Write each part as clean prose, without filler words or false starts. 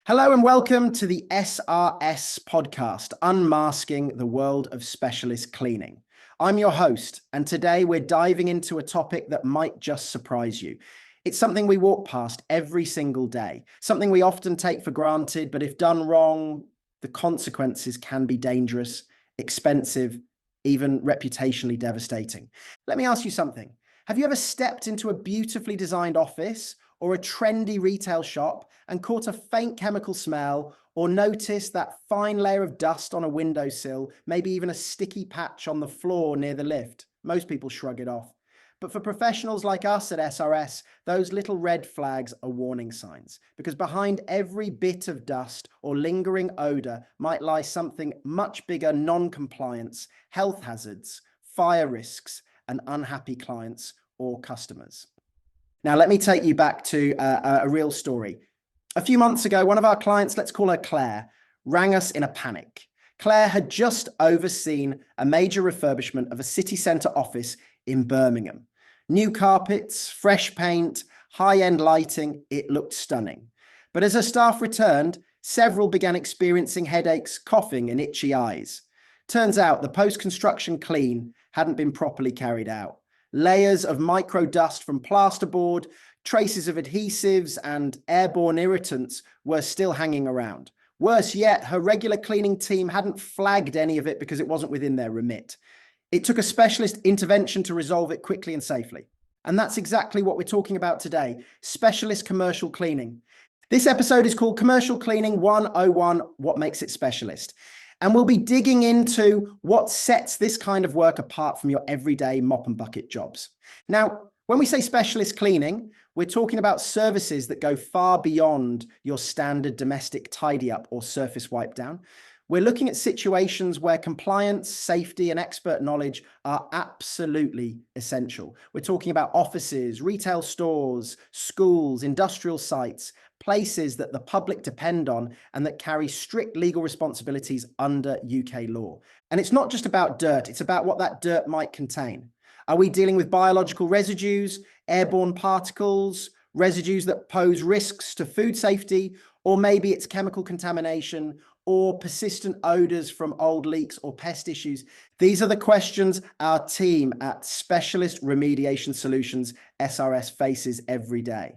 Hello and welcome to the SRS Podcast, Unmasking the World of Specialist Cleaning. I'm your host, and today we're diving into a topic that might just surprise you. It's something we walk past every single day, something we often take for granted, but if done wrong, the consequences can be dangerous, expensive, even reputationally devastating. Let me ask you something. Have you ever stepped into a beautifully designed office or a trendy retail shop and caught a faint chemical smell or noticed that fine layer of dust on a windowsill, maybe even a sticky patch on the floor near the lift? Most people shrug it off. But for professionals like us at SRS, those little red flags are warning signs, because behind every bit of dust or lingering odor might lie something much bigger: non-compliance, health hazards, fire risks, and unhappy clients or customers. Now, let me take you back to a real story. A few months ago, one of our clients, let's call her Claire, rang us in a panic. Claire had just overseen a major refurbishment of a city centre office in Birmingham. New carpets, fresh paint, high-end lighting, it looked stunning. But as her staff returned, several began experiencing headaches, coughing, and itchy eyes. Turns out the post-construction clean hadn't been properly carried out. Layers of micro dust from plasterboard, traces of adhesives, and airborne irritants were still hanging around. Worse yet, her regular cleaning team hadn't flagged any of it because it wasn't within their remit. It took a specialist intervention to resolve it quickly and safely. And that's exactly what we're talking about today: specialist commercial cleaning. This episode is called Commercial Cleaning 101, What Makes It Specialist? And we'll be digging into what sets this kind of work apart from your everyday mop and bucket jobs. Now, when we say specialist cleaning, we're talking about services that go far beyond your standard domestic tidy up or surface wipe down. We're looking at situations where compliance, safety, and expert knowledge are absolutely essential. We're talking about offices, retail stores, schools, industrial sites, places that the public depend on and that carry strict legal responsibilities under UK law. And it's not just about dirt, it's about what that dirt might contain. Are we dealing with biological residues, airborne particles, residues that pose risks to food safety, or maybe it's chemical contamination or persistent odours from old leaks or pest issues? These are the questions our team at Specialist Remediation Solutions, SRS, faces every day.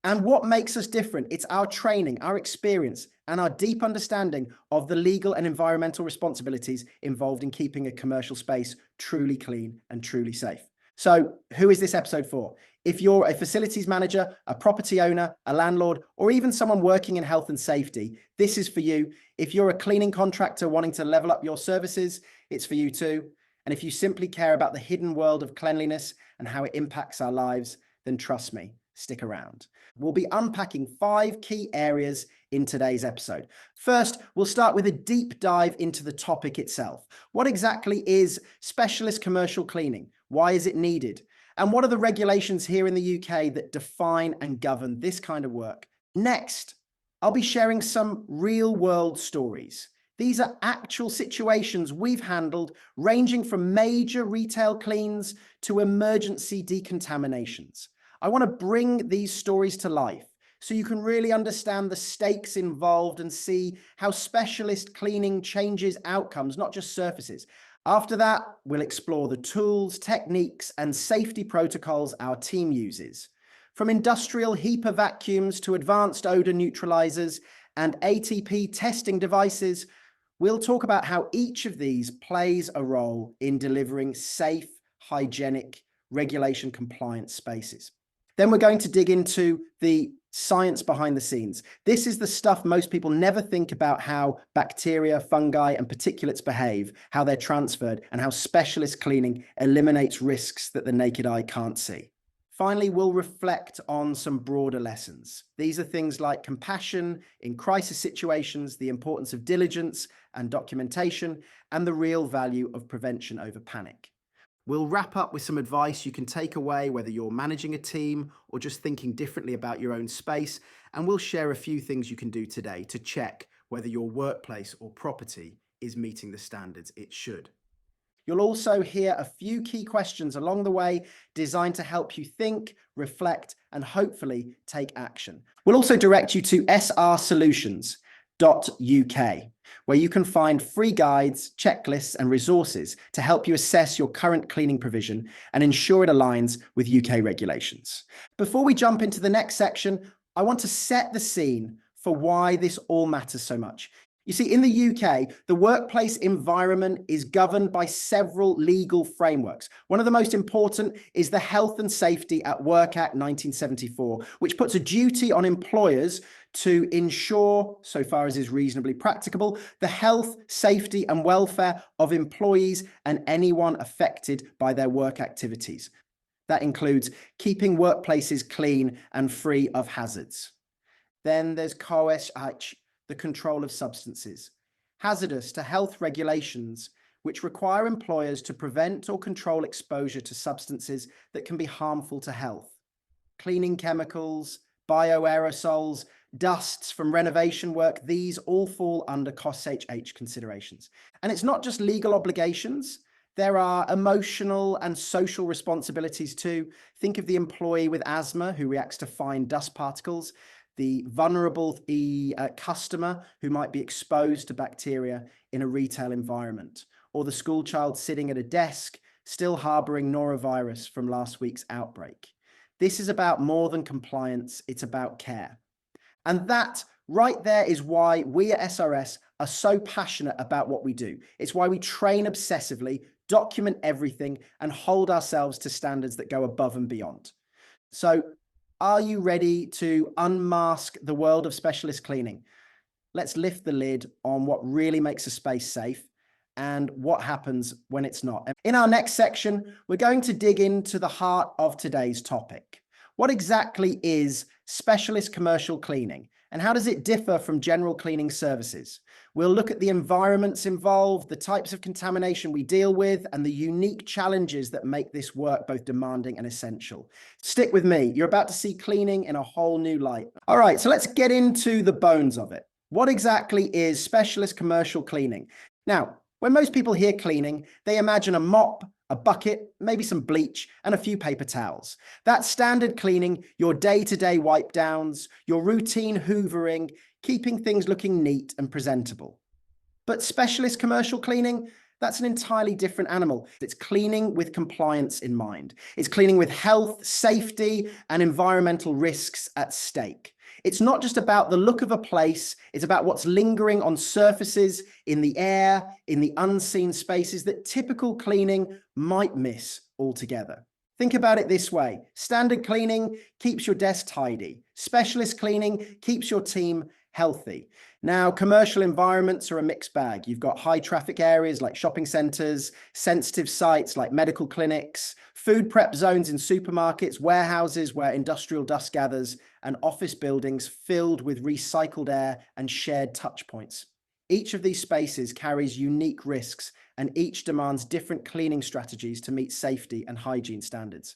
And what makes us different? It's our training, our experience, and our deep understanding of the legal and environmental responsibilities involved in keeping a commercial space truly clean and truly safe. So, who is this episode for? If you're a facilities manager, a property owner, a landlord, or even someone working in health and safety, this is for you. If you're a cleaning contractor wanting to level up your services, it's for you too. And if you simply care about the hidden world of cleanliness and how it impacts our lives, then trust me, stick around. We'll be unpacking 5 key areas in today's episode. First, we'll start with a deep dive into the topic itself. What exactly is specialist commercial cleaning? Why is it needed? And what are the regulations here in the UK that define and govern this kind of work? Next, I'll be sharing some real-world stories. These are actual situations we've handled, ranging from major retail cleans to emergency decontaminations. I want to bring these stories to life so you can really understand the stakes involved and see how specialist cleaning changes outcomes, not just surfaces. After that, we'll explore the tools, techniques, and safety protocols our team uses. From industrial HEPA vacuums to advanced odor neutralizers and ATP testing devices, we'll talk about how each of these plays a role in delivering safe, hygienic, regulation compliant spaces. Then we're going to dig into the science behind the scenes. This is the stuff most people never think about: how bacteria, fungi, and particulates behave, how they're transferred, and how specialist cleaning eliminates risks that the naked eye can't see. Finally, we'll reflect on some broader lessons. These are things like compassion in crisis situations, the importance of diligence and documentation, and the real value of prevention over panic. We'll wrap up with some advice you can take away, whether you're managing a team or just thinking differently about your own space. And we'll share a few things you can do today to check whether your workplace or property is meeting the standards it should. You'll also hear a few key questions along the way designed to help you think, reflect, and hopefully take action. We'll also direct you to srsolutions.uk, where you can find free guides, checklists, and resources to help you assess your current cleaning provision and ensure it aligns with UK regulations. Before we jump into the next section, I want to set the scene for why this all matters so much. You see, in the UK, the workplace environment is governed by several legal frameworks. One of the most important is the Health and Safety at Work Act 1974, which puts a duty on employers to ensure, so far as is reasonably practicable, the health, safety, and welfare of employees and anyone affected by their work activities. That includes keeping workplaces clean and free of hazards. Then there's COSHH, the control of substances, hazardous to health regulations, which require employers to prevent or control exposure to substances that can be harmful to health. Cleaning chemicals, bioaerosols, dusts from renovation work, these all fall under COSHH considerations. And it's not just legal obligations. There are emotional and social responsibilities too. Think of the employee with asthma who reacts to fine dust particles, the vulnerable customer who might be exposed to bacteria in a retail environment, or the school child sitting at a desk still harboring norovirus from last week's outbreak. This is about more than compliance, it's about care. And that right there is why we at SRS are so passionate about what we do. It's why we train obsessively, document everything, and hold ourselves to standards that go above and beyond. So, are you ready to unmask the world of specialist cleaning? Let's lift the lid on what really makes a space safe and what happens when it's not. In our next section, we're going to dig into the heart of today's topic. What exactly is specialist commercial cleaning, and how does it differ from general cleaning services? We'll look at the environments involved, the types of contamination we deal with, and the unique challenges that make this work both demanding and essential. Stick with me. You're about to see cleaning in a whole new light. All right, so let's get into the bones of it. What exactly is specialist commercial cleaning? Now, when most people hear cleaning, they imagine a mop, a bucket, maybe some bleach, and a few paper towels. That's standard cleaning, your day-to-day wipe downs, your routine hoovering, keeping things looking neat and presentable. But specialist commercial cleaning, that's an entirely different animal. It's cleaning with compliance in mind. It's cleaning with health, safety, and environmental risks at stake. It's not just about the look of a place, it's about what's lingering on surfaces, in the air, in the unseen spaces that typical cleaning might miss altogether. Think about it this way. Standard cleaning keeps your desk tidy. Specialist cleaning keeps your team healthy. Now, commercial environments are a mixed bag. You've got high traffic areas like shopping centers, sensitive sites like medical clinics, food prep zones in supermarkets, warehouses where industrial dust gathers, and office buildings filled with recycled air and shared touch points. Each of these spaces carries unique risks, and each demands different cleaning strategies to meet safety and hygiene standards.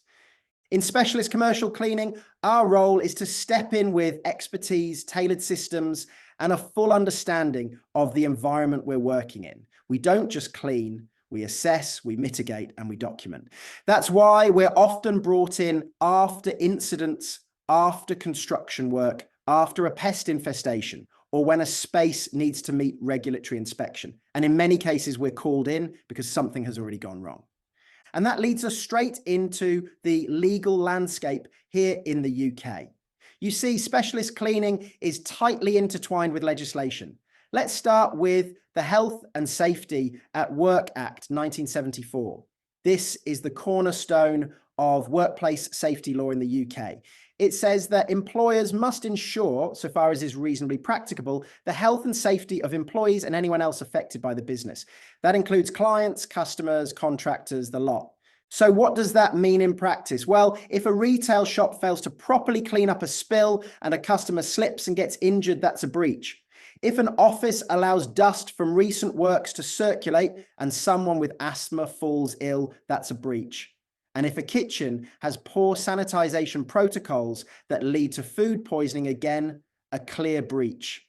In specialist commercial cleaning, our role is to step in with expertise, tailored systems, and a full understanding of the environment we're working in. We don't just clean, we assess, we mitigate, and we document. That's why we're often brought in after incidents, after construction work, after a pest infestation, or when a space needs to meet regulatory inspection. And in many cases, we're called in because something has already gone wrong. And that leads us straight into the legal landscape here in the UK. You see, specialist cleaning is tightly intertwined with legislation. Let's start with the Health and Safety at Work Act 1974. This is the cornerstone of workplace safety law in the UK. It says that employers must ensure, so far as is reasonably practicable, the health and safety of employees and anyone else affected by the business. That includes clients, customers, contractors, the lot. So what does that mean in practice? Well, if a retail shop fails to properly clean up a spill and a customer slips and gets injured, that's a breach. If an office allows dust from recent works to circulate and someone with asthma falls ill, that's a breach. And if a kitchen has poor sanitization protocols that lead to food poisoning, again, a clear breach.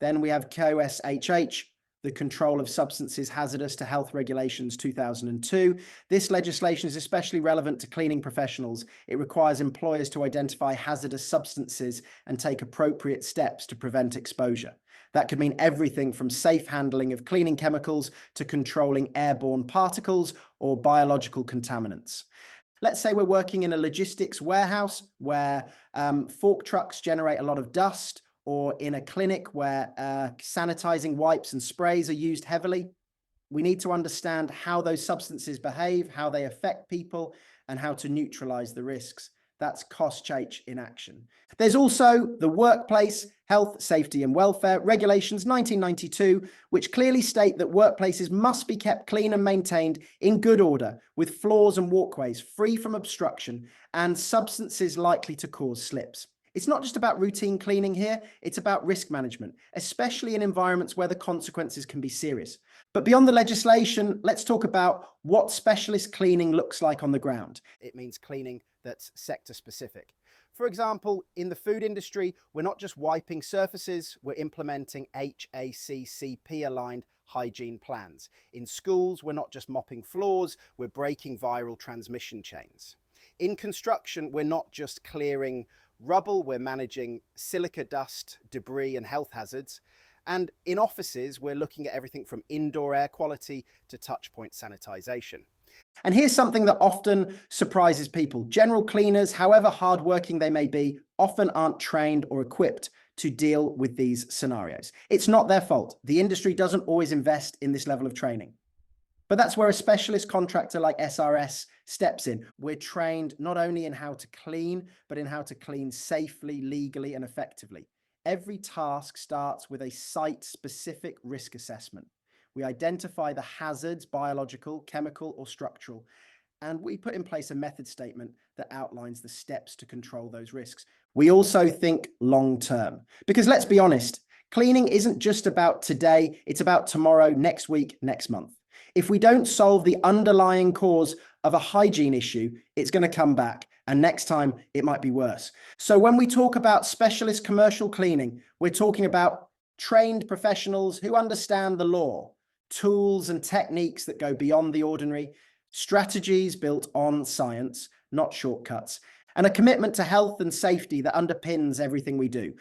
Then we have COSHH, the Control of Substances Hazardous to Health Regulations 2002. This legislation is especially relevant to cleaning professionals. It requires employers to identify hazardous substances and take appropriate steps to prevent exposure. That could mean everything from safe handling of cleaning chemicals to controlling airborne particles or biological contaminants. Let's say we're working in a logistics warehouse where fork trucks generate a lot of dust, or in a clinic where sanitizing wipes and sprays are used heavily. We need to understand how those substances behave, how they affect people, and how to neutralize the risks. That's COSHH in action. There's also the Workplace Health, Safety and Welfare Regulations 1992, which clearly state that workplaces must be kept clean and maintained in good order, with floors and walkways free from obstruction and substances likely to cause slips. It's not just about routine cleaning here, it's about risk management, especially in environments where the consequences can be serious. But beyond the legislation, let's talk about what specialist cleaning looks like on the ground. It means cleaning that's sector specific. For example, in the food industry, we're not just wiping surfaces, we're implementing HACCP aligned hygiene plans. In schools, we're not just mopping floors, we're breaking viral transmission chains. In construction, we're not just clearing rubble, we're managing silica dust, debris and health hazards. And in offices, we're looking at everything from indoor air quality to touchpoint sanitization. And here's something that often surprises people. General cleaners, however hardworking they may be, often aren't trained or equipped to deal with these scenarios. It's not their fault. The industry doesn't always invest in this level of training. But that's where a specialist contractor like SRS steps in. We're trained not only in how to clean, but in how to clean safely, legally, and effectively. Every task starts with a site-specific risk assessment. We identify the hazards, biological, chemical, or structural, and we put in place a method statement that outlines the steps to control those risks. We also think long-term, because let's be honest, cleaning isn't just about today, it's about tomorrow, next week, next month. If we don't solve the underlying cause of a hygiene issue, it's going to come back, and next time it might be worse. So when we talk about specialist commercial cleaning, we're talking about trained professionals who understand the law, tools and techniques that go beyond the ordinary, strategies built on science, not shortcuts, and a commitment to health and safety that underpins everything we do.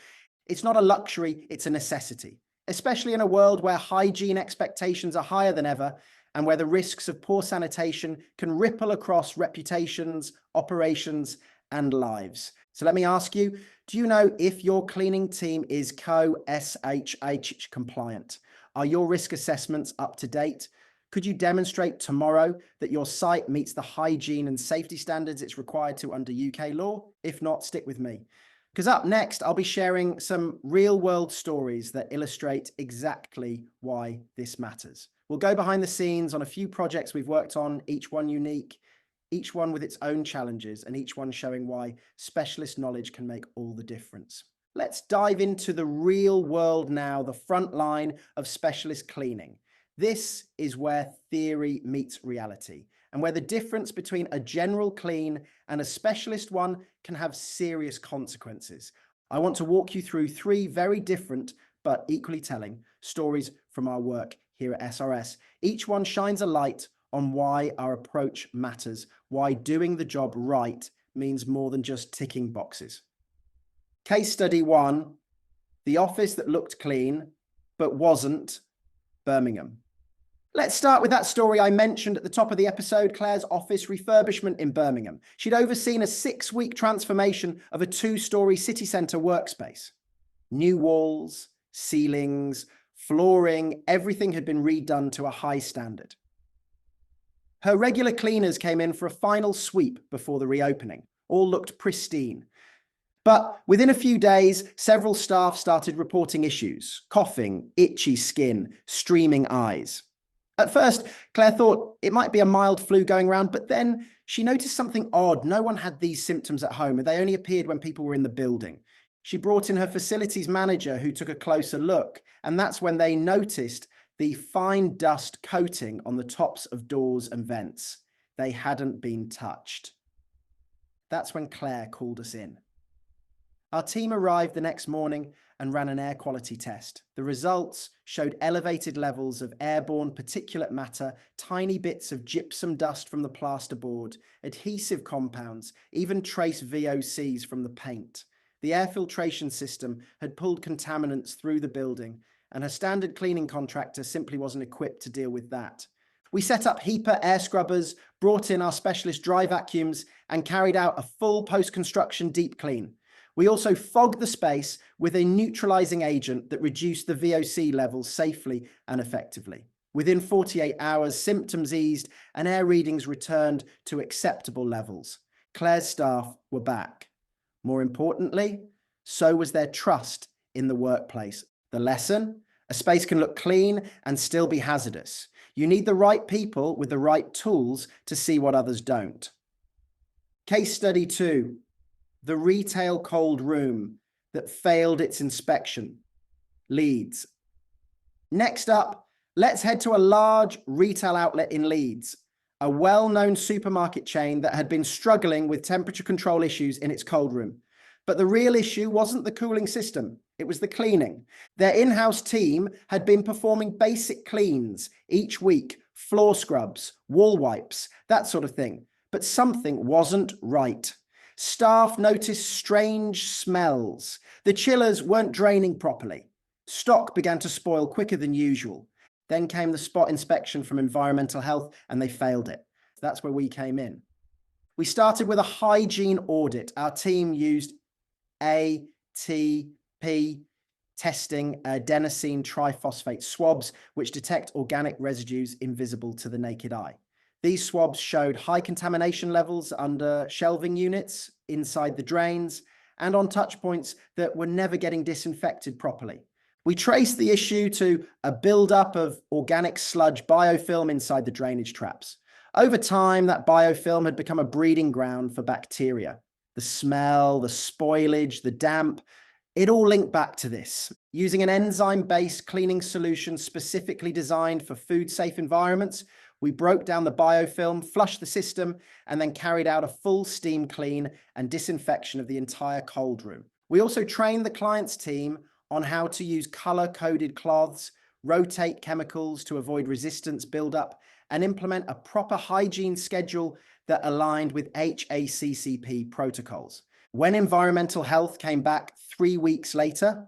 It's not a luxury, it's a necessity, especially in a world where hygiene expectations are higher than ever and where the risks of poor sanitation can ripple across reputations, operations, and lives. So let me ask you, do you know if your cleaning team is COSHH compliant? Are your risk assessments up to date? Could you demonstrate tomorrow that your site meets the hygiene and safety standards it's required to under UK law? If not, stick with me. Because up next, I'll be sharing some real-world stories that illustrate exactly why this matters. We'll go behind the scenes on a few projects we've worked on, each one unique, each one with its own challenges, and each one showing why specialist knowledge can make all the difference. Let's dive into the real world now, the front line of specialist cleaning. This is where theory meets reality, and where the difference between a general clean and a specialist one can have serious consequences. I want to walk you through three very different but equally telling stories from our work here at SRS. Each one shines a light on why our approach matters, why doing the job right means more than just ticking boxes. Case study 1, the office that looked clean but wasn't, Birmingham. Let's start with that story I mentioned at the top of the episode, Claire's office refurbishment in Birmingham. She'd overseen a 6-week transformation of a 2-story city centre workspace. New walls, ceilings, flooring, everything had been redone to a high standard. Her regular cleaners came in for a final sweep before the reopening. All looked pristine. But within a few days, several staff started reporting issues: coughing, itchy skin, streaming eyes. At first, Claire thought it might be a mild flu going around, but then she noticed something odd. No one had these symptoms at home, and they only appeared when people were in the building. She brought in her facilities manager, who took a closer look, and that's when they noticed the fine dust coating on the tops of doors and vents. They hadn't been touched. That's when Claire called us in. Our team arrived the next morning and ran an air quality test. The results showed elevated levels of airborne particulate matter, tiny bits of gypsum dust from the plasterboard, adhesive compounds, even trace VOCs from the paint. The air filtration system had pulled contaminants through the building, and a standard cleaning contractor simply wasn't equipped to deal with that. We set up HEPA air scrubbers, brought in our specialist dry vacuums, and carried out a full post-construction deep clean. We also fogged the space with a neutralizing agent that reduced the VOC levels safely and effectively. Within 48 hours, symptoms eased and air readings returned to acceptable levels. Claire's staff were back. More importantly, so was their trust in the workplace. The lesson? A space can look clean and still be hazardous. You need the right people with the right tools to see what others don't. Case study 2. The retail cold room that failed its inspection. Leeds. Next up, let's head to a large retail outlet in Leeds, a well-known supermarket chain that had been struggling with temperature control issues in its cold room. But the real issue wasn't the cooling system, it was the cleaning. Their in-house team had been performing basic cleans each week, floor scrubs, wall wipes, that sort of thing. But something wasn't right. Staff noticed strange smells. The chillers weren't draining properly. Stock began to spoil quicker than usual. Then came the spot inspection from environmental health and they failed it. That's where we came in. We started with a hygiene audit. Our team used ATP testing adenosine triphosphate swabs, which detect organic residues invisible to the naked eye. These swabs showed high contamination levels under shelving units, inside the drains, and on touch points that were never getting disinfected properly. We traced the issue to a buildup of organic sludge biofilm inside the drainage traps. Over time, that biofilm had become a breeding ground for bacteria. The smell, the spoilage, the damp, it all linked back to this. Using an enzyme-based cleaning solution specifically designed for food-safe environments, we broke down the biofilm, flushed the system, and then carried out a full steam clean and disinfection of the entire cold room. We also trained the client's team on how to use color-coded cloths, rotate chemicals to avoid resistance buildup, and implement a proper hygiene schedule that aligned with HACCP protocols. When environmental health came back 3 weeks later,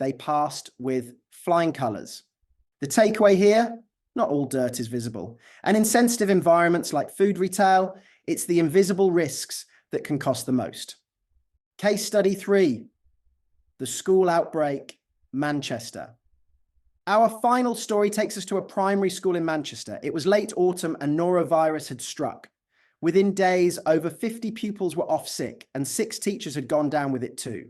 they passed with flying colors. The takeaway here? Not all dirt is visible. And in sensitive environments like food retail, it's the invisible risks that can cost the most. Case study 3, the school outbreak, Manchester. Our final story takes us to a primary school in Manchester. It was late autumn and norovirus had struck. Within days, over 50 pupils were off sick and 6 teachers had gone down with it too.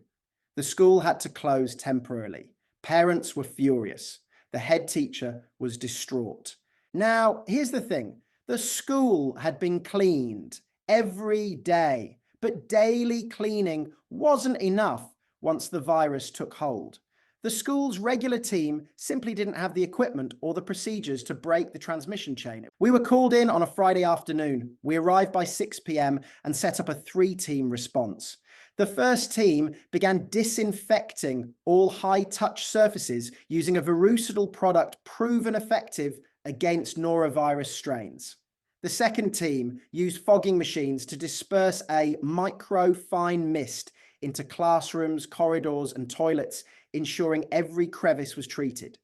The school had to close temporarily. Parents were furious. The head teacher was distraught. Now, here's the thing. The school had been cleaned every day, but daily cleaning wasn't enough once the virus took hold. The school's regular team simply didn't have the equipment or the procedures to break the transmission chain. We were called in on a Friday afternoon. We arrived by 6 p.m. and set up a 3-team response. The first team began disinfecting all high-touch surfaces using a virucidal product proven effective against norovirus strains. The second team used fogging machines to disperse a micro-fine mist into classrooms, corridors, and toilets, ensuring every crevice was treated.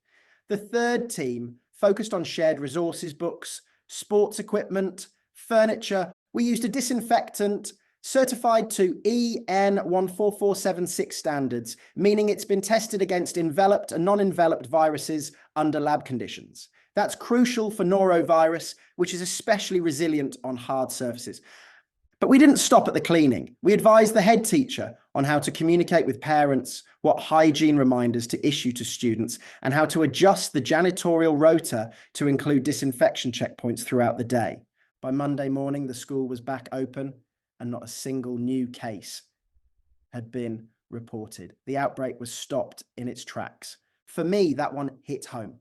The third team focused on shared resources books, sports equipment, furniture. We used a disinfectant certified to EN 14476 standards, meaning it's been tested against enveloped and non-enveloped viruses under lab conditions. That's crucial for norovirus, which is especially resilient on hard surfaces. But we didn't stop at the cleaning. We advised the head teacher on how to communicate with parents, what hygiene reminders to issue to students, and how to adjust the janitorial rota to include disinfection checkpoints throughout the day. By Monday morning, the school was back open and not a single new case had been reported. The outbreak was stopped in its tracks. For me, that one hit home.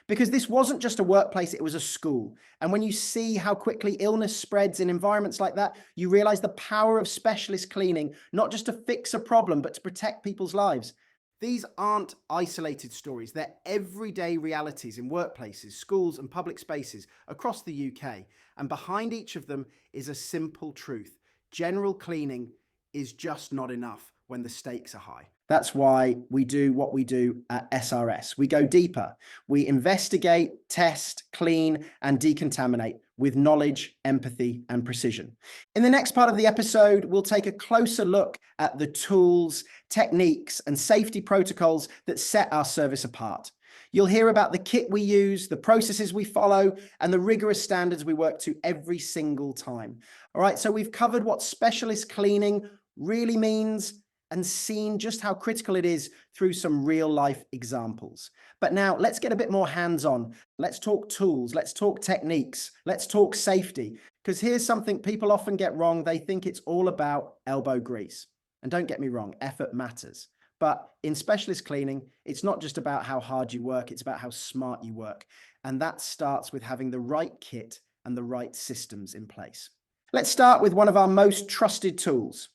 Because this wasn't just a workplace, it was a school. And when you see how quickly illness spreads in environments like that, you realize the power of specialist cleaning, not just to fix a problem, but to protect people's lives. These aren't isolated stories, they're everyday realities in workplaces, schools, and public spaces across the UK. And behind each of them is a simple truth: general cleaning is just not enough when the stakes are high. That's why we do what we do at SRS. We go deeper. We investigate, test, clean, and decontaminate with knowledge, empathy, and precision. In the next part of the episode, we'll take a closer look at the tools, techniques, and safety protocols that set our service apart. You'll hear about the kit we use, the processes we follow, and the rigorous standards we work to every single time. All right, so we've covered what specialist cleaning really means and seen just how critical it is through some real life examples. But now let's get a bit more hands-on. Let's talk tools, let's talk techniques, let's talk safety, because here's something people often get wrong. They think it's all about elbow grease. And don't get me wrong, effort matters. But in specialist cleaning, it's not just about how hard you work, it's about how smart you work. And that starts with having the right kit and the right systems in place. Let's start with one of our most trusted tools,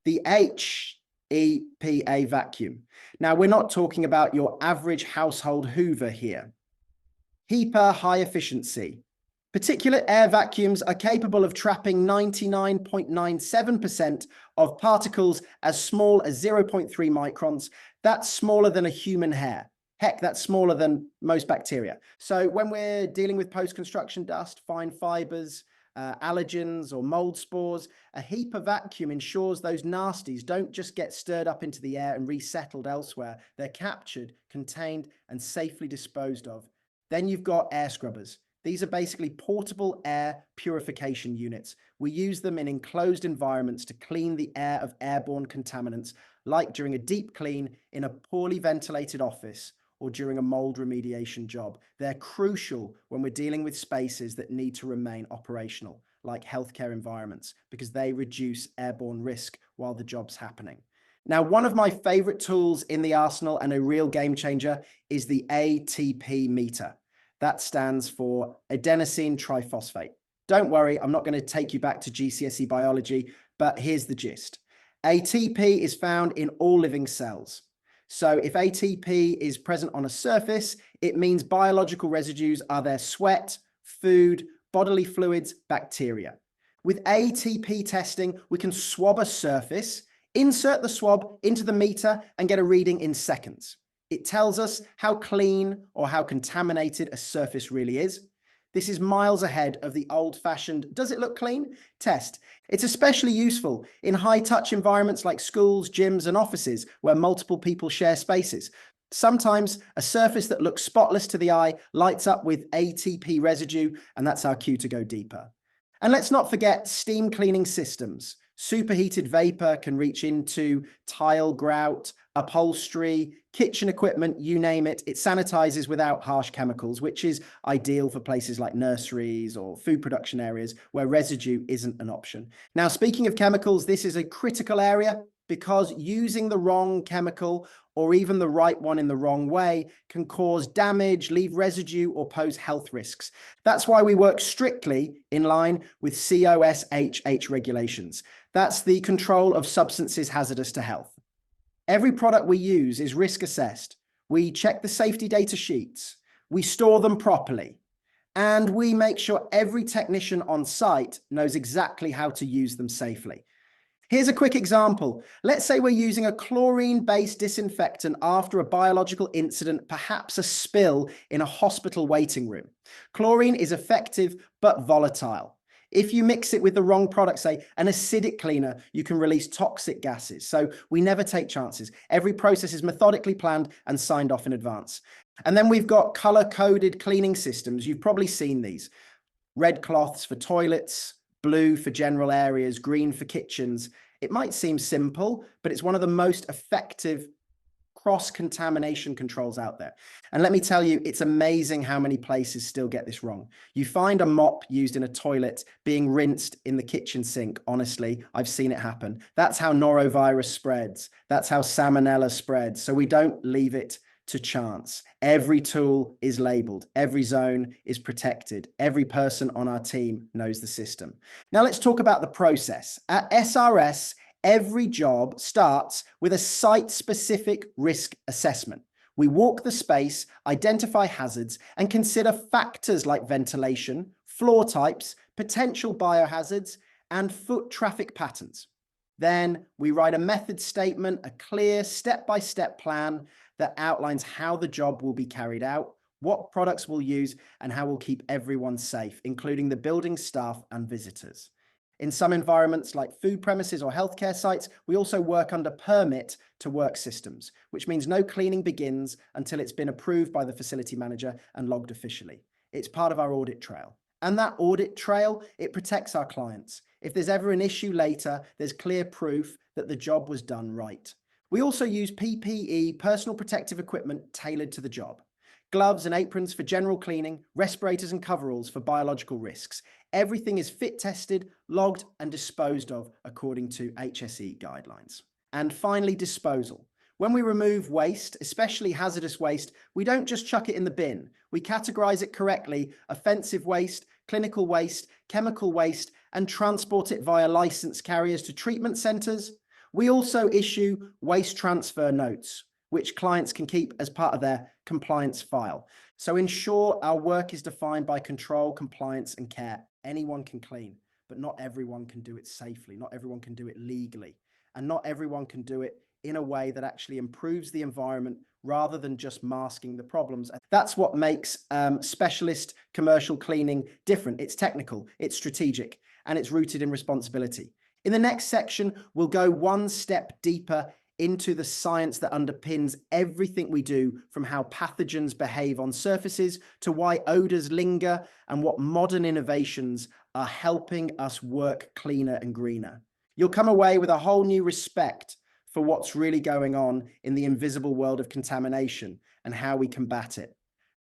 the HEPA vacuum. Now, we're not talking about your average household Hoover here. HEPA high efficiency. Particulate air vacuums are capable of trapping 99.97% of particles as small as 0.3 microns. That's smaller than a human hair. Heck, that's smaller than most bacteria. So when we're dealing with post-construction dust, fine fibers, allergens or mold spores, a HEPA vacuum ensures those nasties don't just get stirred up into the air and resettled elsewhere. They're captured, contained, and safely disposed of. Then you've got air scrubbers. These are basically portable air purification units. We use them in enclosed environments to clean the air of airborne contaminants, like during a deep clean in a poorly ventilated office or during a mold remediation job. They're crucial when we're dealing with spaces that need to remain operational, like healthcare environments, because they reduce airborne risk while the job's happening. Now, one of my favorite tools in the arsenal and a real game changer is the ATP meter. That stands for adenosine triphosphate. Don't worry, I'm not going to take you back to GCSE biology, but here's the gist. ATP is found in all living cells. So if ATP is present on a surface, it means biological residues are there: sweat, food, bodily fluids, bacteria. With ATP testing, we can swab a surface, insert the swab into the meter, and get a reading in seconds. It tells us how clean or how contaminated a surface really is. This is miles ahead of the old-fashioned "does it look clean?" test. It's especially useful in high-touch environments like schools, gyms, and offices where multiple people share spaces. Sometimes a surface that looks spotless to the eye lights up with ATP residue, and that's our cue to go deeper. And let's not forget steam cleaning systems. Superheated vapor can reach into tile grout, upholstery, kitchen equipment, you name it. It sanitizes without harsh chemicals, which is ideal for places like nurseries or food production areas where residue isn't an option. Now, speaking of chemicals, this is a critical area because using the wrong chemical or even the right one in the wrong way can cause damage, leave residue, or pose health risks. That's why we work strictly in line with COSHH regulations. That's the Control of Substances Hazardous to Health. Every product we use is risk assessed. We check the safety data sheets, we store them properly, and we make sure every technician on site knows exactly how to use them safely. Here's a quick example. Let's say we're using a chlorine-based disinfectant after a biological incident, perhaps a spill in a hospital waiting room. Chlorine is effective but volatile. If you mix it with the wrong product, say an acidic cleaner, you can release toxic gases. So we never take chances. Every process is methodically planned and signed off in advance. And then we've got color-coded cleaning systems. You've probably seen these. Red cloths for toilets, blue for general areas, green for kitchens. It might seem simple, but it's one of the most effective cross-contamination controls out there. And let me tell you, it's amazing how many places still get this wrong. You find a mop used in a toilet being rinsed in the kitchen sink. Honestly, I've seen it happen. That's how norovirus spreads. That's how salmonella spreads. So we don't leave it to chance. Every tool is labeled. Every zone is protected. Every person on our team knows the system. Now let's talk about the process. At SRS, Every job starts with a site-specific risk assessment. We walk the space, identify hazards, and consider factors like ventilation, floor types, potential biohazards, and foot traffic patterns. Then we write a method statement, a clear step-by-step plan that outlines how the job will be carried out, what products we'll use, and how we'll keep everyone safe, including the building staff and visitors. In some environments like food premises or healthcare sites, we also work under permit to work systems, which means no cleaning begins until it's been approved by the facility manager and logged officially. It's part of our audit trail. And that audit trail, it protects our clients. If there's ever an issue later, there's clear proof that the job was done right. We also use PPE, personal protective equipment, tailored to the job. Gloves and aprons for general cleaning, respirators and coveralls for biological risks. Everything is fit tested, logged and disposed of according to HSE guidelines. And finally, disposal. When we remove waste, especially hazardous waste, we don't just chuck it in the bin. We categorize it correctly: offensive waste, clinical waste, chemical waste, and transport it via license carriers to treatment centers. We also issue waste transfer notes, which clients can keep as part of their compliance file. So in short, our work is defined by control, compliance, and care. Anyone can clean, but not everyone can do it safely. Not everyone can do it legally. And not everyone can do it in a way that actually improves the environment rather than just masking the problems. That's what makes specialist commercial cleaning different. It's technical, it's strategic, and it's rooted in responsibility. In the next section, we'll go one step deeper into the science that underpins everything we do, from how pathogens behave on surfaces to why odours linger and what modern innovations are helping us work cleaner and greener. You'll come away with a whole new respect for what's really going on in the invisible world of contamination and how we combat it.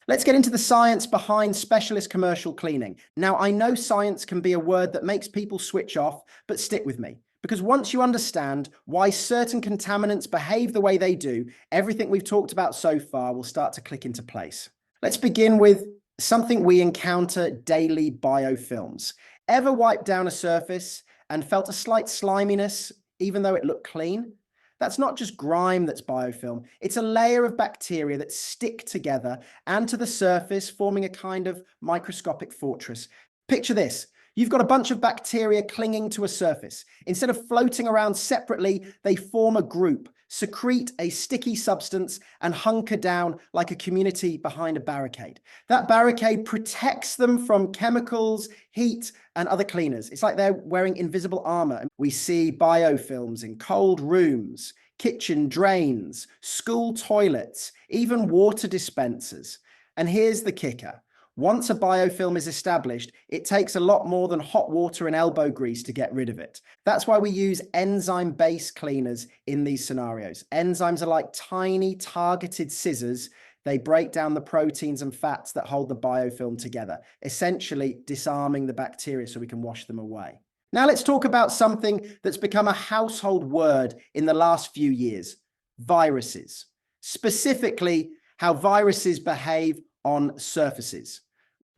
Let's get into the science behind specialist commercial cleaning. Now, I know science can be a word that makes people switch off, but stick with me. Because once you understand why certain contaminants behave the way they do, everything we've talked about so far will start to click into place. Let's begin with something we encounter daily: biofilms. Ever wiped down a surface and felt a slight sliminess even though it looked clean? That's not just grime that's biofilm. It's a layer of bacteria that stick together and to the surface, forming a kind of microscopic fortress. Picture this. You've got a bunch of bacteria clinging to a surface. Instead of floating around separately, they form a group, secrete a sticky substance, and hunker down like a community behind a barricade. That barricade protects them from chemicals, heat, and other cleaners. It's like they're wearing invisible armor. We see biofilms in cold rooms, kitchen drains, school toilets, even water dispensers. And here's the kicker. Once a biofilm is established, it takes a lot more than hot water and elbow grease to get rid of it. That's why we use enzyme-based cleaners in these scenarios. Enzymes are like tiny targeted scissors. They break down the proteins and fats that hold the biofilm together, essentially disarming the bacteria so we can wash them away. Now let's talk about something that's become a household word in the last few years: viruses. Specifically, how viruses behave on surfaces.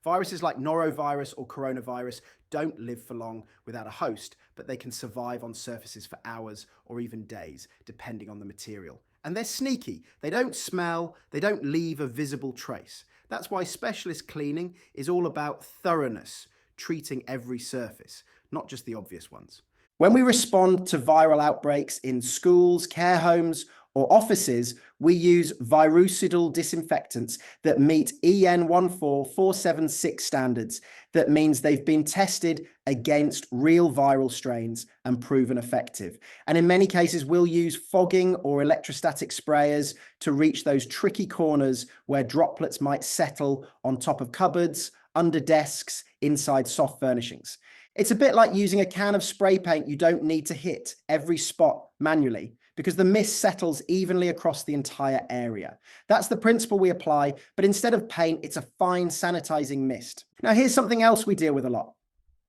Viruses like norovirus or coronavirus don't live for long without a host, but they can survive on surfaces for hours or even days, depending on the material. And they're sneaky. They don't smell, they don't leave a visible trace. That's why specialist cleaning is all about thoroughness, treating every surface, not just the obvious ones. When we respond to viral outbreaks in schools, care homes, or offices, we use virucidal disinfectants that meet EN 14476 standards. That means they've been tested against real viral strains and proven effective. And in many cases, we'll use fogging or electrostatic sprayers to reach those tricky corners where droplets might settle on top of cupboards, under desks, inside soft furnishings. It's a bit like using a can of spray paint you don't need to hit every spot manually, because the mist settles evenly across the entire area. That's the principle we apply, but instead of paint, it's a fine sanitizing mist. Now, here's something else we deal with a lot: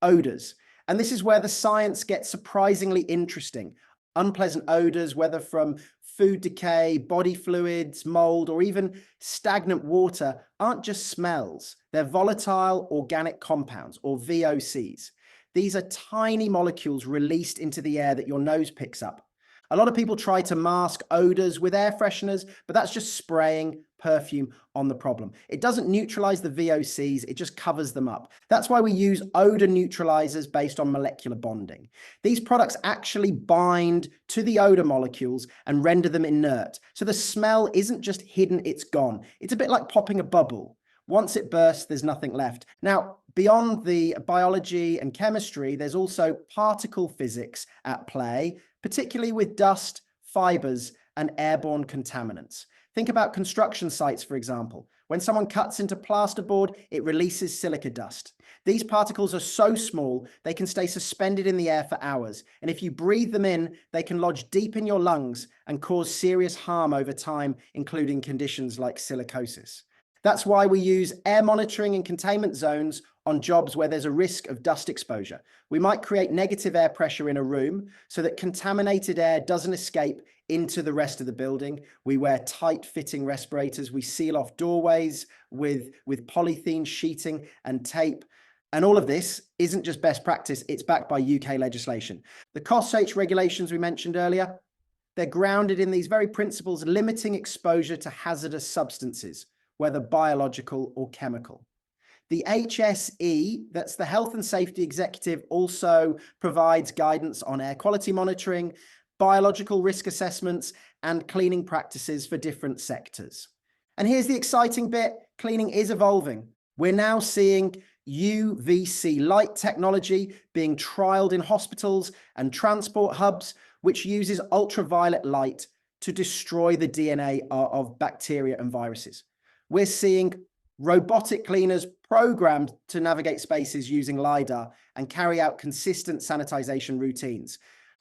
odours. And this is where the science gets surprisingly interesting. Unpleasant odours, whether from food decay, body fluids, mold, or even stagnant water, aren't just smells. They're volatile organic compounds, or VOCs. These are tiny molecules released into the air that your nose picks up. A lot of people try to mask odors with air fresheners, but that's just spraying perfume on the problem. It doesn't neutralize the VOCs, it just covers them up. That's why we use odor neutralizers based on molecular bonding. These products actually bind to the odor molecules and render them inert. So the smell isn't just hidden, it's gone. It's a bit like popping a bubble. Once it bursts, there's nothing left. Now, beyond the biology and chemistry, there's also particle physics at play, particularly with dust, fibers, and airborne contaminants. Think about construction sites, for example. When someone cuts into plasterboard, it releases silica dust. These particles are so small, they can stay suspended in the air for hours. And if you breathe them in, they can lodge deep in your lungs and cause serious harm over time, including conditions like silicosis. That's why we use air monitoring and containment zones on jobs where there's a risk of dust exposure. We might create negative air pressure in a room so that contaminated air doesn't escape into the rest of the building. We wear tight-fitting respirators. We seal off doorways with polythene sheeting and tape. And all of this isn't just best practice, it's backed by UK legislation. The COSHH regulations we mentioned earlier, they're grounded in these very principles limiting exposure to hazardous substances, whether biological or chemical. The HSE, that's the Health and Safety Executive, also provides guidance on air quality monitoring, biological risk assessments, and cleaning practices for different sectors. And here's the exciting bit, cleaning is evolving. We're now seeing UVC light technology being trialed in hospitals and transport hubs, which uses ultraviolet light to destroy the DNA of bacteria and viruses. We're seeing robotic cleaners programmed to navigate spaces using LiDAR and carry out consistent sanitization routines.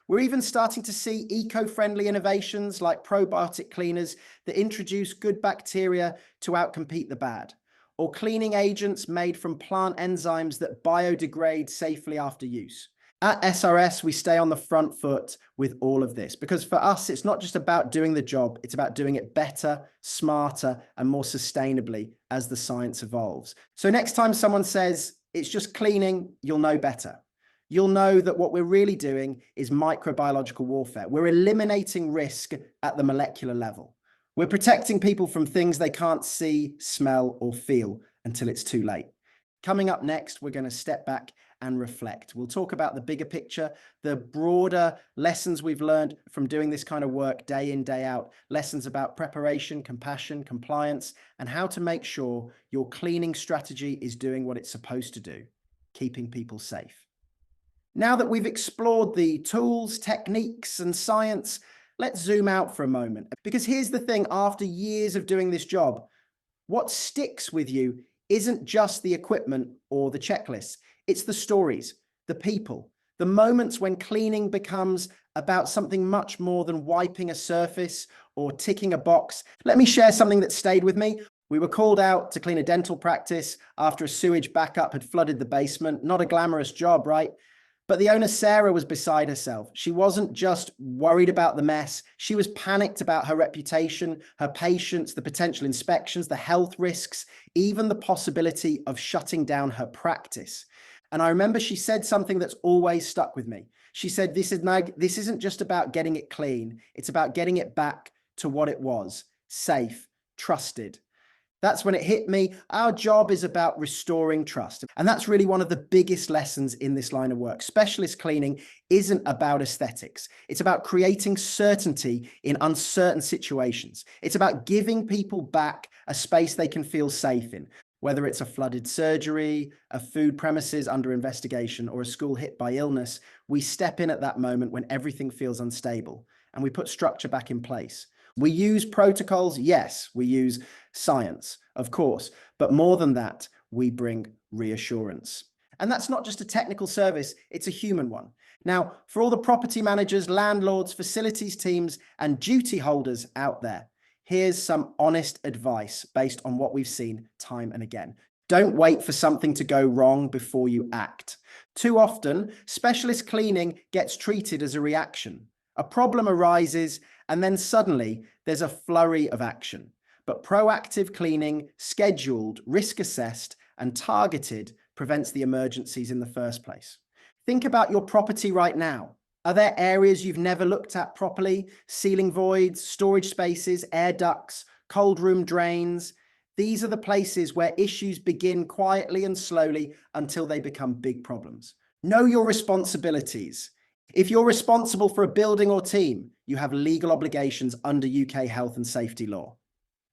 We're even starting to see eco-friendly innovations like probiotic cleaners that introduce good bacteria to outcompete the bad, or cleaning agents made from plant enzymes that biodegrade safely after use. At SRS, we stay on the front foot with all of this because for us, it's not just about doing the job, it's about doing it better, smarter, and more sustainably as the science evolves. So next time someone says it's just cleaning, you'll know better. You'll know that what we're really doing is microbiological warfare. We're eliminating risk at the molecular level. We're protecting people from things they can't see, smell, or feel until it's too late. Coming up next, we're going to step back and reflect. We'll talk about the bigger picture, the broader lessons we've learned from doing this kind of work day in, day out, lessons about preparation, compassion, compliance, and how to make sure your cleaning strategy is doing what it's supposed to do, keeping people safe. Now that we've explored the tools, techniques, and science, let's zoom out for a moment. Because here's the thing, after years of doing this job, what sticks with you isn't just the equipment or the checklists. It's the stories, the people, the moments when cleaning becomes about something much more than wiping a surface or ticking a box. Let me share something that stayed with me. We were called out to clean a dental practice after a sewage backup had flooded the basement. Not a glamorous job, right? But the owner, Sarah, was beside herself. She wasn't just worried about the mess. She was panicked about her reputation, her patients, the potential inspections, the health risks, even the possibility of shutting down her practice. And I remember she said something that's always stuck with me. She said, this isn't just about getting it clean. It's about getting it back to what it was, safe, trusted. That's when it hit me. Our job is about restoring trust. And that's really one of the biggest lessons in this line of work. Specialist cleaning isn't about aesthetics. It's about creating certainty in uncertain situations. It's about giving people back a space they can feel safe in, whether it's a flooded surgery, a food premises under investigation, or a school hit by illness. We step in at that moment when everything feels unstable, and we put structure back in place. We use protocols, yes. We use science, of course. But more than that, we bring reassurance. And that's not just a technical service, it's a human one. Now, for all the property managers, landlords, facilities teams, and duty holders out there, here's some honest advice based on what we've seen time and again. Don't wait for something to go wrong before you act. Too often, specialist cleaning gets treated as a reaction. A problem arises, and then suddenly there's a flurry of action. But proactive cleaning, scheduled, risk assessed, and targeted prevents the emergencies in the first place. Think about your property right now. Are there areas you've never looked at properly? Ceiling voids, storage spaces, air ducts, cold room drains. These are the places where issues begin quietly and slowly until they become big problems. Know your responsibilities. If you're responsible for a building or team, you have legal obligations under UK health and safety law.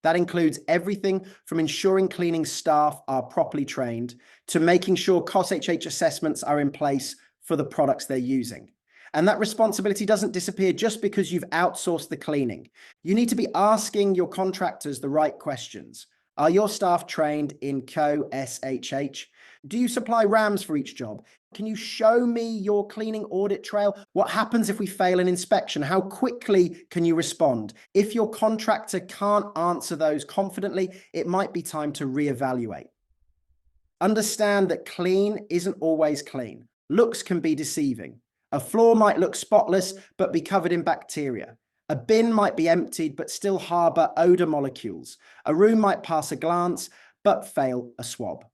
That includes everything from ensuring cleaning staff are properly trained to making sure COSHH assessments are in place for the products they're using. And that responsibility doesn't disappear just because you've outsourced the cleaning. You need to be asking your contractors the right questions. Are your staff trained in COSHH? Do you supply RAMs for each job? Can you show me your cleaning audit trail? What happens if we fail an inspection? How quickly can you respond? If your contractor can't answer those confidently, it might be time to reevaluate. Understand that clean isn't always clean. Looks can be deceiving. A floor might look spotless, but be covered in bacteria. A bin might be emptied, but still harbor odor molecules. A room might pass a glance, but fail a swab.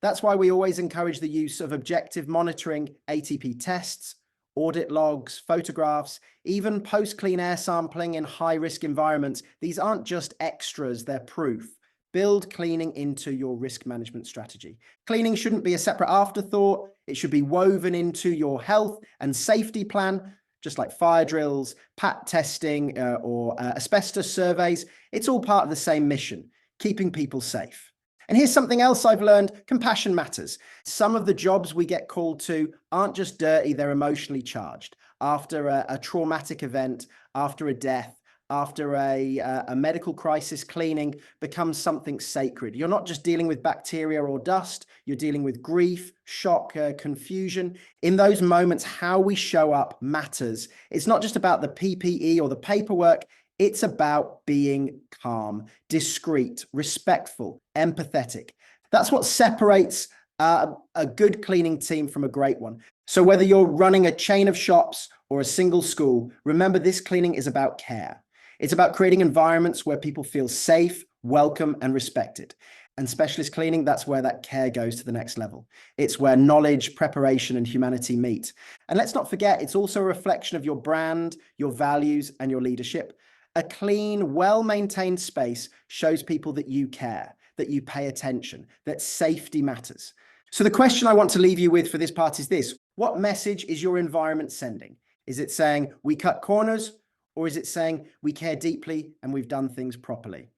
That's why we always encourage the use of objective monitoring, ATP tests, audit logs, photographs, even post-clean air sampling in high-risk environments. These aren't just extras, they're proof. Build cleaning into your risk management strategy. Cleaning shouldn't be a separate afterthought. It should be woven into your health and safety plan, just like fire drills, PAT testing, or asbestos surveys. It's all part of the same mission, keeping people safe. And here's something else I've learned: compassion matters. Some of the jobs we get called to aren't just dirty, they're emotionally charged. After a traumatic event, after a death, after a medical crisis, cleaning becomes something sacred. You're not just dealing with bacteria or dust, you're dealing with grief, shock, confusion. In those moments, how we show up matters. It's not just about the PPE or the paperwork. It's about being calm, discreet, respectful, empathetic. That's what separates a good cleaning team from a great one. So whether you're running a chain of shops or a single school, remember this cleaning is about care. It's about creating environments where people feel safe, welcome, and respected. And specialist cleaning, that's where that care goes to the next level. It's where knowledge, preparation, and humanity meet. And let's not forget, it's also a reflection of your brand, your values, and your leadership. A clean, well-maintained space shows people that you care, that you pay attention, that safety matters. So the question I want to leave you with for this part is this: what message is your environment sending? Is it saying we cut corners, or is it saying we care deeply and we've done things properly?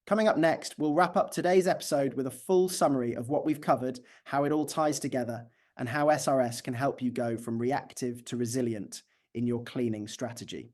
Coming up next, we'll wrap up today's episode with a full summary of what we've covered, how it all ties together, and how SRS can help you go from reactive to resilient in your cleaning strategy.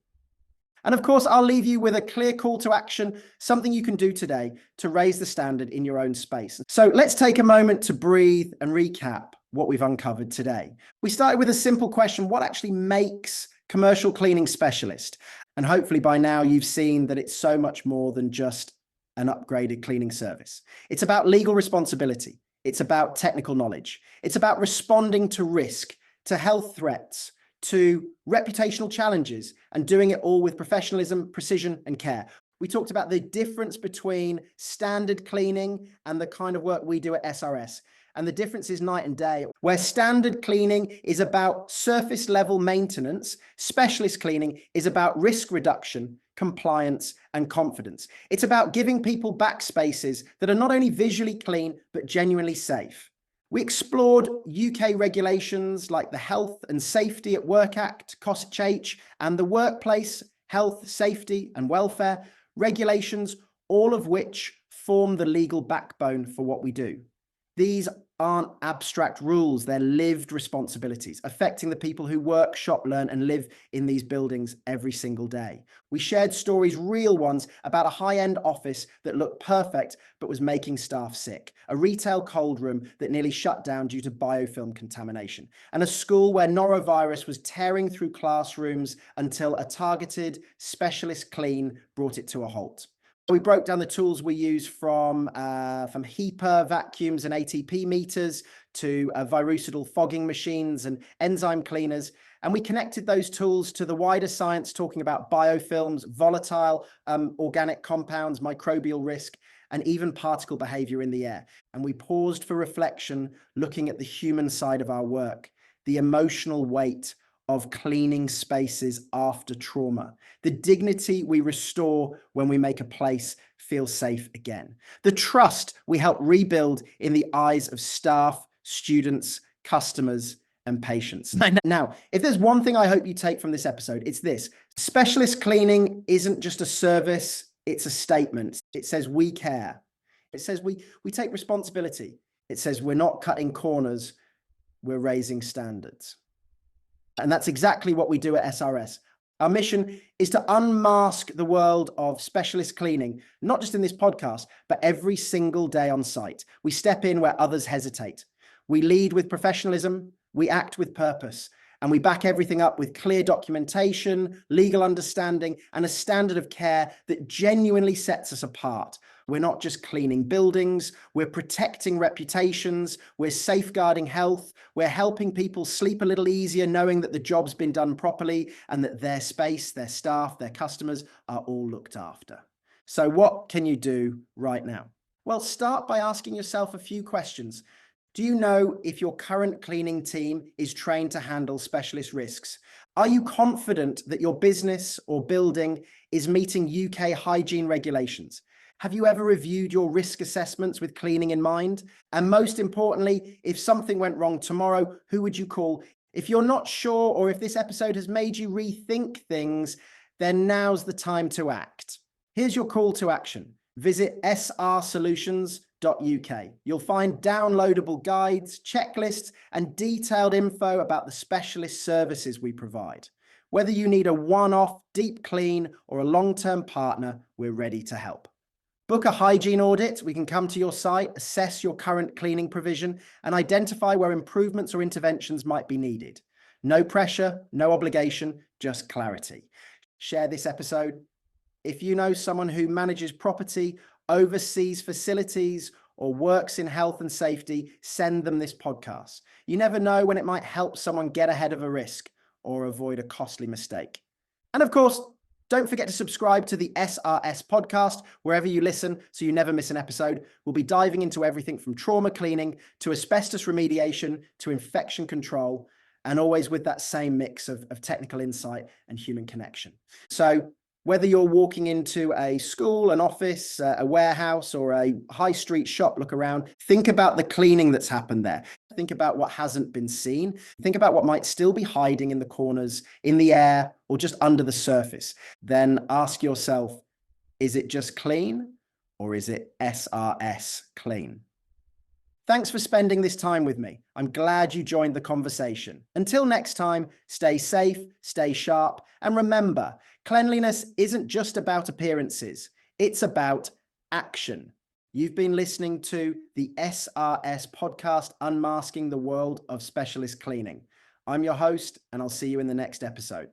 And of course, I'll leave you with a clear call to action, something you can do today to raise the standard in your own space. So let's take a moment to breathe and recap what we've uncovered today. We started with a simple question: what actually makes commercial cleaning specialist? And hopefully by now you've seen that it's so much more than just an upgraded cleaning service. It's about legal responsibility. It's about technical knowledge. It's about responding to risk, to health threats, to reputational challenges, and doing it all with professionalism, precision, and care. We talked about the difference between standard cleaning and the kind of work we do at SRS. And the difference is night and day. Where standard cleaning is about surface level maintenance, specialist cleaning is about risk reduction, compliance, and confidence. It's about giving people backspaces that are not only visually clean, but genuinely safe. We explored UK regulations like the Health and Safety at Work Act, COSHH, and the Workplace Health, Safety and Welfare regulations, all of which form the legal backbone for what we do. These aren't abstract rules, they're lived responsibilities affecting the people who work, shop, learn, and live in these buildings every single day. We shared stories, real ones, about a high-end office that looked perfect but was making staff sick, a retail cold room that nearly shut down due to biofilm contamination, and a school where norovirus was tearing through classrooms until a targeted specialist clean brought it to a halt. We broke down the tools we use from HEPA vacuums and ATP meters to virucidal fogging machines and enzyme cleaners. And we connected those tools to the wider science, talking about biofilms, volatile organic compounds, microbial risk, and even particle behavior in the air. And we paused for reflection, looking at the human side of our work. the emotional weight of cleaning spaces after trauma, the dignity we restore when we make a place feel safe again, the trust we help rebuild in the eyes of staff, students, customers, and patients. Now, if there's one thing I hope you take from this episode, it's this. Specialist cleaning isn't just a service, it's a statement. It says we care. It says we take responsibility. It says we're not cutting corners, we're raising standards. And that's exactly what we do at SRS. Our mission is to unmask the world of specialist cleaning, not just in this podcast, but every single day on site. We step in where others hesitate. We lead with professionalism, we act with purpose, and we back everything up with clear documentation, legal understanding, and a standard of care that genuinely sets us apart. We're not just cleaning buildings, we're protecting reputations, we're safeguarding health, we're helping people sleep a little easier knowing that the job's been done properly and that their space, their staff, their customers are all looked after. So what can you do right now? Well, start by asking yourself a few questions. Do you know if your current cleaning team is trained to handle specialist risks? Are you confident that your business or building is meeting UK hygiene regulations? Have you ever reviewed your risk assessments with cleaning in mind? And most importantly, if something went wrong tomorrow, who would you call? If you're not sure, or if this episode has made you rethink things, then now's the time to act. Here's your call to action. Visit srsolutions.uk. You'll find downloadable guides, checklists, and detailed info about the specialist services we provide. Whether you need a one-off, deep clean, or a long-term partner, we're ready to help. Book a hygiene audit. We can come to your site, assess your current cleaning provision, and identify where improvements or interventions might be needed. No pressure, no obligation, just clarity. Share this episode. If you know someone who manages property, oversees facilities, or works in health and safety, send them this podcast. You never know when it might help someone get ahead of a risk or avoid a costly mistake. And of course, don't forget to subscribe to the SRS Podcast wherever you listen so you never miss an episode. We'll be diving into everything from trauma cleaning to asbestos remediation to infection control, and always with that same mix of technical insight and human connection. So whether you're walking into a school, an office, a warehouse, or a high street shop, look around, think about the cleaning that's happened there. Think about what hasn't been seen. Think about what might still be hiding in the corners, in the air, or just under the surface. Then ask yourself, is it just clean, or is it SRS clean? Thanks for spending this time with me. I'm glad you joined the conversation. Until next time, stay safe, stay sharp, and remember, cleanliness isn't just about appearances, it's about action. You've been listening to the SRS Podcast, Unmasking the World of Specialist Cleaning. I'm your host, and I'll see you in the next episode.